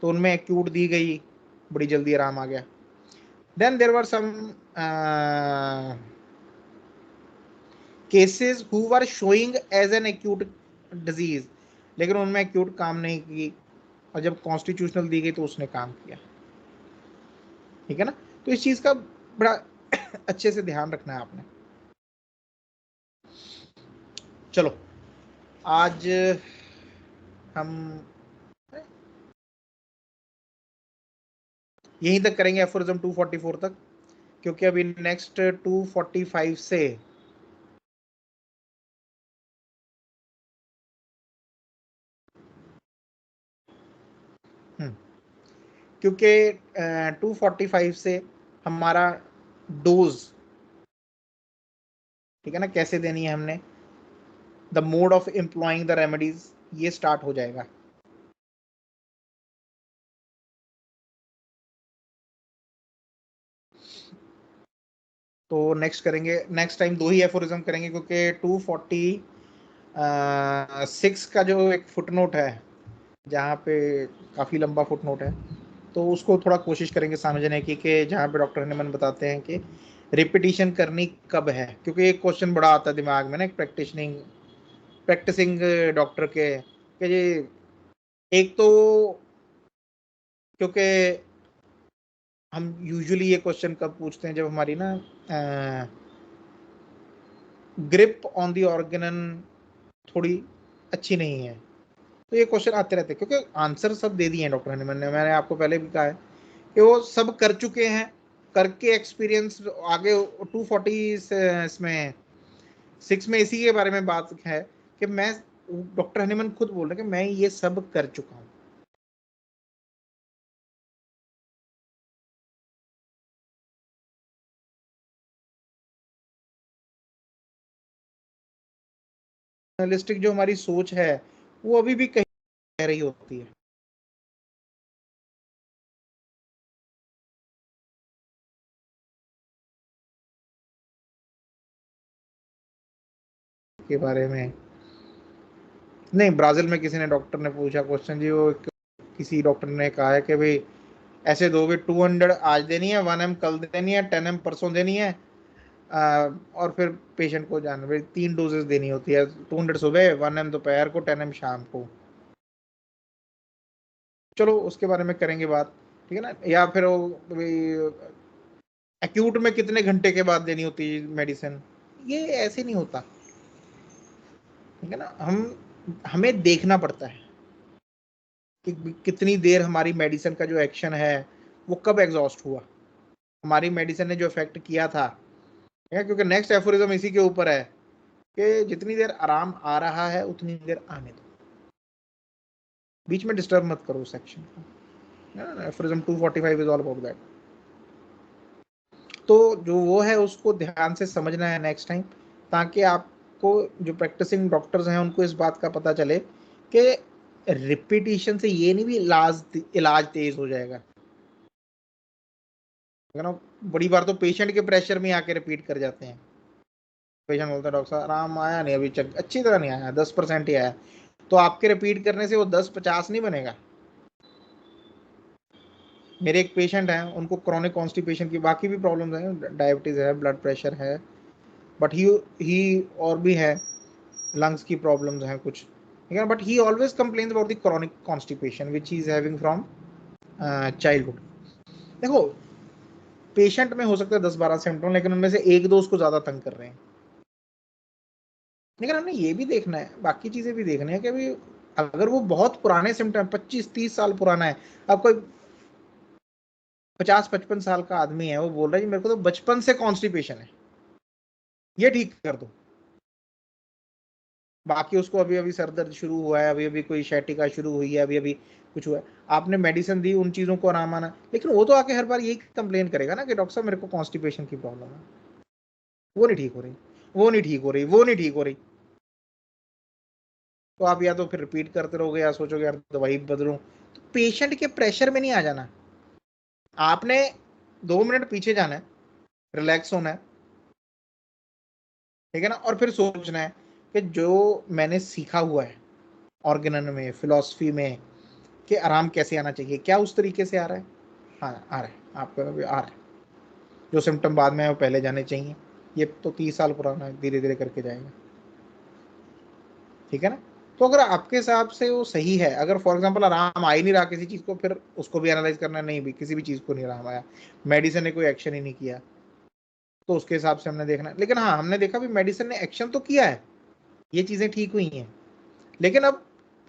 तो उनमें एक्यूट दी गई, बड़ी जल्दी आराम आ गया। Then there were some cases who were showing as an acute disease, लेकिन उनमें एक्यूट काम नहीं की, और जब कॉन्स्टिट्यूशनल दी गई तो उसने काम किया, ठीक है ना। तो इस चीज का बड़ा अच्छे से ध्यान रखना है आपने। चलो आज हम यहीं तक करेंगे, एफोरिज्म 244 तक, क्योंकि अभी नेक्स्ट 245 से क्योंकि 245 से हमारा डोज, ठीक है ना, कैसे देनी है हमने, the mode of employing the remedies, ये स्टार्ट हो जाएगा। तो नेक्स्ट करेंगे, नेक्स्ट टाइम 2 ही एफोरिज्म करेंगे, क्योंकि 246 का जो एक फुटनोट है, जहाँ पे काफ़ी लंबा फुटनोट है, तो उसको थोड़ा कोशिश करेंगे समझने की, कि जहाँ पे डॉक्टर हनीमन बताते हैं कि रिपीटिशन करनी कब है, क्योंकि एक क्वेश्चन बड़ा आता है दिमाग में ना, एक प्रैक्टिसिंग डॉक्टर के, कि जी एक तो, क्योंकि हम यूजुअली ये क्वेश्चन कब पूछते हैं, जब हमारी ना ग्रिप ऑन दी ऑर्गेनन थोड़ी अच्छी नहीं है, तो ये क्वेश्चन आते रहते हैं, क्योंकि आंसर सब दे दिए हैं डॉक्टर हनीमन ने, मैंने आपको पहले भी कहा है कि वो सब कर चुके हैं, करके एक्सपीरियंस आगे 240 इसमें 6 में इसी के बारे में बात है, कि मैं, डॉक्टर हनीमन खुद बोल रहे हैं कि मैं ये सब कर चुका हूँ। एनालिस्टिक जो हमारी सोच है वो अभी भी कहीं कह रही होती है के बारे में। नहीं, ब्राजील में किसी ने, डॉक्टर ने पूछा क्वेश्चन जी, वो किसी डॉक्टर ने कहा है कि भाई ऐसे दोगे, 200 आज देनी है, 1 m कल देनी है, 10 m परसों देनी है, और फिर पेशेंट को जाना, भाई 3 डोजेस देनी होती है, 200 सुबह, 1 m दोपहर को, 10 m शाम को। चलो उसके बारे में करेंगे बात, ठीक है ना, या फिर वो एक्यूट में कितने घंटे के बाद देनी होती है मेडिसिन, ये ऐसे नहीं होता, ठीक है ना। हमें देखना पड़ता है कि कितनी देर हमारी मेडिसिन का जो एक्शन है वो कब एग्जॉस्ट हुआ, हमारी मेडिसिन ने जो इफेक्ट किया था, ठीक है? क्योंकि नेक्स्ट एफोरिज्म इसी के ऊपर है कि जितनी देर आराम आ रहा है उतनी देर आने दो, बीच में डिस्टर्ब मत करो सेक्शन को। Aphorism 245 is all about that. तो जो वो है उसको ध्यान से समझना है नेक्स्ट टाइम, ताकि आपको जो प्रैक्टिसिंग डॉक्टर्स हैं उनको इस बात का पता चले कि रिपीटिशन से ये नहीं भी इलाज तेज हो जाएगा, है ना। बड़ी बार तो पेशेंट के प्रेशर में आके रिपीट कर जाते हैं। पेशेंट बोलता है डॉक्टर साहब आराम आया नहीं, अभी चेक अच्छी तरह नहीं आया, 10% ही आया, तो आपके रिपीट करने से वो 10-50 नहीं बनेगा। मेरे एक पेशेंट हैं, उनको क्रॉनिक कॉन्स्टिपेशन की बाकी भी प्रॉब्लम्स हैं, डायबिटीज है, ब्लड प्रेशर है, बट ही और भी है, लंग्स की प्रॉब्लम्स हैं कुछ, ठीक है, but he always complains about the chronic constipation which he is having from childhood. देखो, पेशेंट में हो सकता है 10-12 सिम्टम, लेकिन उनमें से एक दो उसको ज्यादा तंग कर रहे हैं। लेकिन हमने ये भी देखना है, बाकी चीजें भी देखनी है कि अभी अगर वो बहुत पुराने सिम्टम, 25-30 साल पुराना है, अब कोई 50-55 साल का आदमी है, वो बोल रहा है जी मेरे को तो बचपन से कॉन्स्टिपेशन है, ये ठीक कर दो। बाकी उसको अभी अभी सर दर्द शुरू हुआ है, अभी अभी कोई शैटिका शुरू हुई है, अभी अभी कुछ हुआ है, आपने मेडिसिन दी, उन चीजों को आराम आना, लेकिन वो तो आके हर बार यही कंप्लेन करेगा ना कि डॉक्टर साहब मेरे को कॉन्स्टिपेशन की प्रॉब्लम है, वो नहीं ठीक हो रही, वो नहीं ठीक हो रही, वो नहीं ठीक हो रही। तो आप या तो फिर रिपीट करते रहोगे या सोचोगे यार दवाई बदलूं। तो पेशेंट के प्रेशर में नहीं आ जाना, आपने 2 मिनट पीछे जाना है, रिलैक्स होना है, ठीक है ना, और फिर सोचना है कि जो मैंने सीखा हुआ है ऑर्गेनन में, फिलॉसफी में, कि आराम कैसे आना चाहिए, क्या उस तरीके से आ रहा है। हाँ आ रहा है, आपको भी आ रहा है, जो सिम्टम बाद में है वो पहले जाने चाहिए, ये तो 30 साल पुराना है, धीरे धीरे करके जाएगा, ठीक है ना। तो अगर आपके हिसाब से वो सही है, अगर फॉर एग्जांपल आराम आ ही नहीं रहा किसी चीज़ को, फिर उसको भी एनालाइज करना, नहीं भी किसी भी चीज़ को नहीं आराम आया, मेडिसिन ने कोई एक्शन ही नहीं किया, तो उसके हिसाब से हमने देखना है। लेकिन हाँ, हमने देखा भी मेडिसिन ने एक्शन तो किया है, ये चीज़ें ठीक हुई हैं, लेकिन अब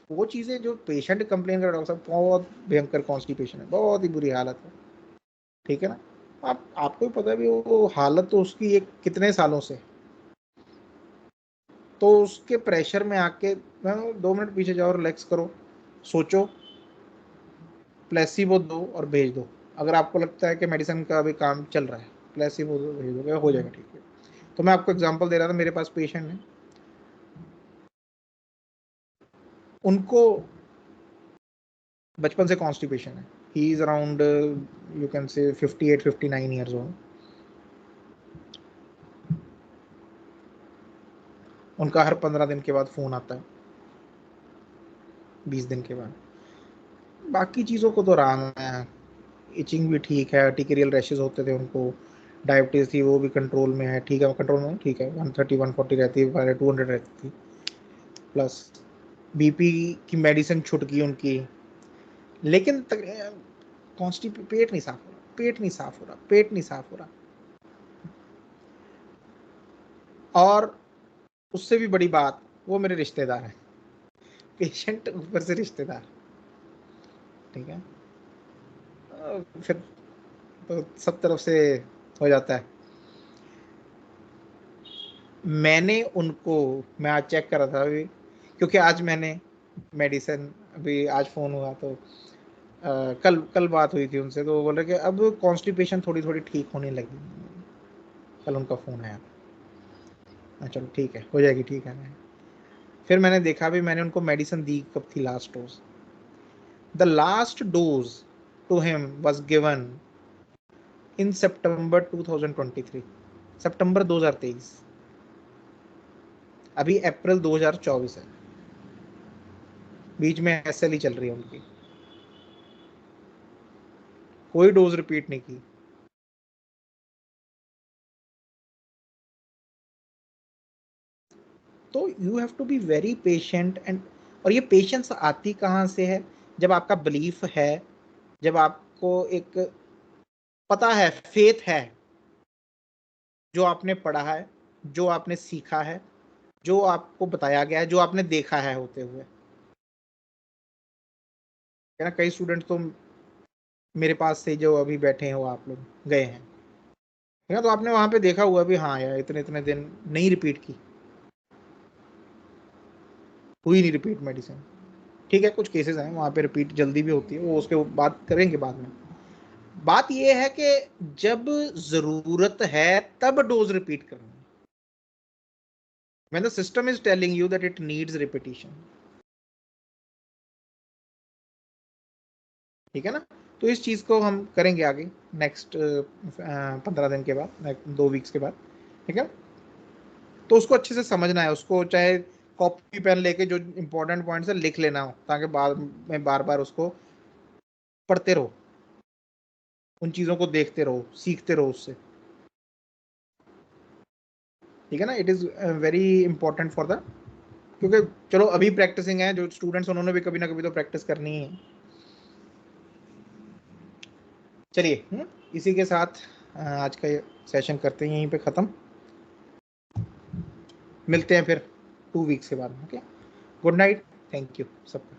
वो चीज़ें जो पेशेंट कंप्लेन कर रहा है, डॉक्टर साहब बहुत भयंकर कॉन्स्टिपेशन है, बहुत ही बुरी हालत है, ठीक है ना। आपको भी पता है भी वो हालत तो उसकी एक कितने सालों से, तो उसके प्रेशर में आके 2 मिनट पीछे जाओ, रिलैक्स करो, सोचो, प्लेसिबो दो और भेज दो। अगर आपको लगता है कि मेडिसिन का अभी काम चल रहा है, प्लेसिबो दो, भेज दोगे, हो जाएगा ठीक है। तो मैं आपको एग्जांपल दे रहा था, मेरे पास पेशेंट है, उनको बचपन से कॉन्स्टिपेशन है, he is around you can say 58-59 years old. उनका हर 15 दिन के बाद फ़ोन आता है, 20 दिन के बाद। बाकी चीज़ों को तो आराम है, इचिंग भी ठीक है, आर्टिकेरियल रैशेज होते थे उनको, डायबिटीज़ थी वो भी कंट्रोल में है, ठीक है, कंट्रोल में ठीक है, 130-140 रहती है, पहले 200 रहती थी, प्लस बीपी की मेडिसिन छूट गई उनकी, लेकिन पेट नहीं साफ हो रहा, पेट नहीं साफ हो रहा, पेट नहीं साफ हो रहा। और उससे भी बड़ी बात, वो मेरे रिश्तेदार हैं, पेशेंट ऊपर से रिश्तेदार, ठीक है, फिर तो सब तरफ से हो जाता है। मैं आज चेक कर रहा था अभी, क्योंकि आज मैंने मेडिसिन, अभी आज फ़ोन हुआ तो कल कल बात हुई थी उनसे, तो वो बोल रहे कि अब कॉन्स्टिपेशन थोड़ी थोड़ी ठीक होने लगी, कल उनका फ़ोन आया। चलो ठीक है, हो जाएगी ठीक है। फिर मैंने देखा भी, मैंने उनको मेडिसिन दी कब थी last dose, the last dose to him was given in September 2023, September 2023, अभी अप्रैल 2024 है, बीच में एसएल ही चल रही है उनकी, कोई डोज रिपीट नहीं की। तो you have to be very patient and, और ये पेशेंस आती कहाँ से है, जब आपका बिलीफ है, जब आपको एक पता है, फेथ है जो आपने पढ़ा है, जो आपने सीखा है, जो आपको बताया गया है, जो आपने देखा है होते हुए, है ना। कई स्टूडेंट तो मेरे पास से जो अभी बैठे हो आप लोग गए हैं, है ना, तो आपने वहां पे देखा हुआ भी, हाँ यार इतने इतने दिन नहीं रिपीट की, हुई नहीं रिपीट मेडिसिन। ठीक है, कुछ केसेस हैं वहां पे रिपीट जल्दी भी होती है, वो उसके बात करेंगे बाद में। बात ये है कि जब जरूरत है तब डोज रिपीट करना, when the system is telling you that it needs repetition। ठीक है ना। तो इस चीज को हम करेंगे आगे नेक्स्ट 15 दिन के बाद, 2 वीक्स के बाद। ठीक है, तो उसको अच्छे से समझना है, उसको चाहे कॉपी पेन लेके जो इंपॉर्टेंट पॉइंट्स है लिख लेना हो, ताकि बाद में बार बार उसको पढ़ते रहो, उन चीजों को देखते रहो, सीखते रहो उससे। ठीक है ना, it is very important for the, क्योंकि चलो अभी प्रैक्टिसिंग है जो स्टूडेंट्स, उन्होंने भी कभी ना कभी तो प्रैक्टिस करनी ही है। चलिए, इसी के साथ आज का ये सेशन करते हैं यहीं पे ख़त्म। मिलते हैं फिर 2 वीक्स के बाद। Okay, good night, thank you सबका।